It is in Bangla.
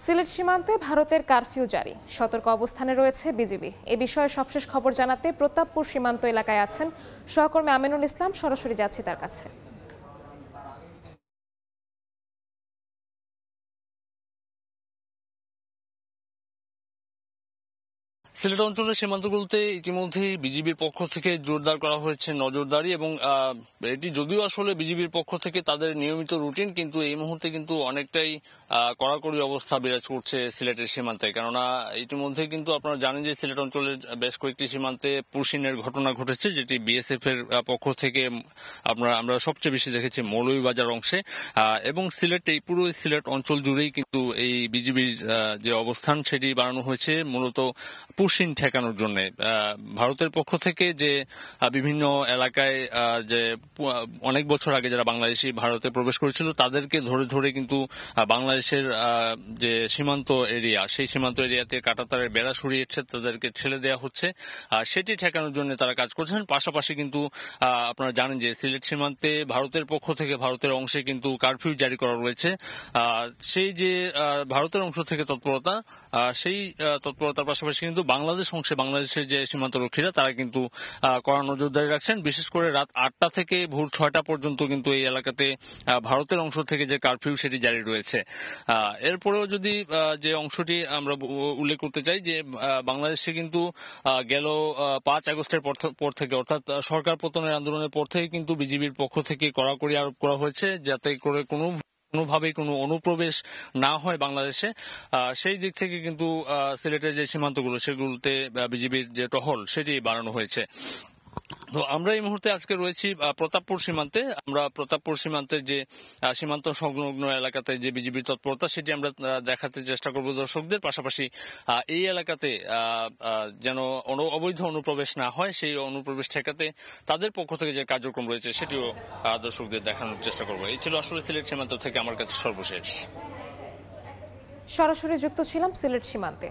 সিলেট সীমান্তে ভারতের কারফিউ জারি, সতর্ক অবস্থানে রয়েছে বিজিবি। এ বিষয়ে সবশেষ খবর জানাতে প্রতাপপুর সীমান্ত এলাকায় আছেন সহকর্মী আমিনুল ইসলাম। সরাসরি যাচ্ছি তার কাছে। সিলেট অঞ্চলের সীমান্তগুলোতে ইতিমধ্যেই বিজিবির পক্ষ থেকে জোরদার করা হয়েছে নজরদারি, এবং এটি যদিও আসলে বিজিবির পক্ষ থেকে তাদের নিয়মিত রুটিন, কিন্তু এই মুহূর্তে কিন্তু অনেকটাই কড়াকড়ি অবস্থা বিরাজ করছে সিলেটের সীমান্তে। কেননা ইতিমধ্যে কিন্তু আপনারা জানেন যে সিলেট অঞ্চলের বেশ কয়েকটি সীমান্তে পুশিনের ঘটনা ঘটেছে, যেটি বিএসএফ এর পক্ষ থেকে আমরা সবচেয়ে বেশি দেখেছি মৌলভীবাজার অংশে, এবং এই পুরো সিলেট অঞ্চল জুড়েই কিন্তু এই বিজিবির যে অবস্থান সেটি বাড়ানো হয়েছে মূলত পুশিন ঠেকানোর জন্য। ভারতের পক্ষ থেকে যে বিভিন্ন এলাকায় যে অনেক বছর আগে যারা বাংলাদেশি ভারতে প্রবেশ করেছিল তাদেরকে ধরে ধরে কিন্তু বাংলাদেশের যে সীমান্ত এরিয়া, সেই সীমান্ত এরিয়াতে কাঁটাতারের বেড়া সরিয়েছে, তাদেরকে ছেড়ে দেওয়া হচ্ছে, সেটি ঠেকানোর জন্য তারা কাজ করছেন। পাশাপাশি কিন্তু আপনারা জানেন যে সিলেট সীমান্তে ভারতের পক্ষ থেকে ভারতের অংশে কিন্তু কারফিউ জারি করা রয়েছে। সেই যে ভারতের অংশ থেকে তৎপরতা, সেই তৎপরতার পাশাপাশি কিন্তু বাংলাদেশ অংশে বাংলাদেশের যে সীমান্ত রক্ষীরা তারা কিন্তু কড়া নজরদারি রাখছেন। বিশেষ করে রাত 8টা থেকে ভোর 6টা পর্যন্ত কিন্তু এই এলাকাতে ভারতের অংশ থেকে যে কারফিউ সেটি জারি রয়েছে। এরপরেও যদি যে অংশটি আমরা উল্লেখ করতে চাই যে বাংলাদেশে কিন্তু গেল 5 আগস্টের পর থেকে, অর্থাৎ সরকার পতনের আন্দোলনের পর থেকে কিন্তু বিজিবির পক্ষ থেকে কড়াকড়ি আরোপ করা হয়েছে যাতে করে কোনোভাবেই কোনো অনুপ্রবেশ না হয় বাংলাদেশে। সেই দিক থেকে কিন্তু সিলেটের যে সীমান্তগুলো সেগুলোতে বিজিবির যে টহল সেটি বাড়ানো হয়েছে। তো আমরা এই মুহূর্তে আজকে রয়েছি প্রতাপপুর সীমান্তে। আমরা প্রতাপপুর সীমান্তের যে সীমান্ত সংলগ্ন এলাকাতে যে বিজিবির তৎপরতা সেটি আমরা দেখাতে চেষ্টা করব দর্শকদের। পাশাপাশি এই এলাকাতে যেন অবৈধ অনুপ্রবেশ না হয়, সেই অনুপ্রবেশ ঠেকাতে তাদের পক্ষ থেকে যে কার্যক্রম রয়েছে সেটিও দর্শকদের দেখানোর চেষ্টা করব। এই ছিল আসলে সিলেট সীমান্ত থেকে আমার কাছে সর্বশেষ। সরাসরি যুক্ত ছিলাম সিলেট সীমান্তে।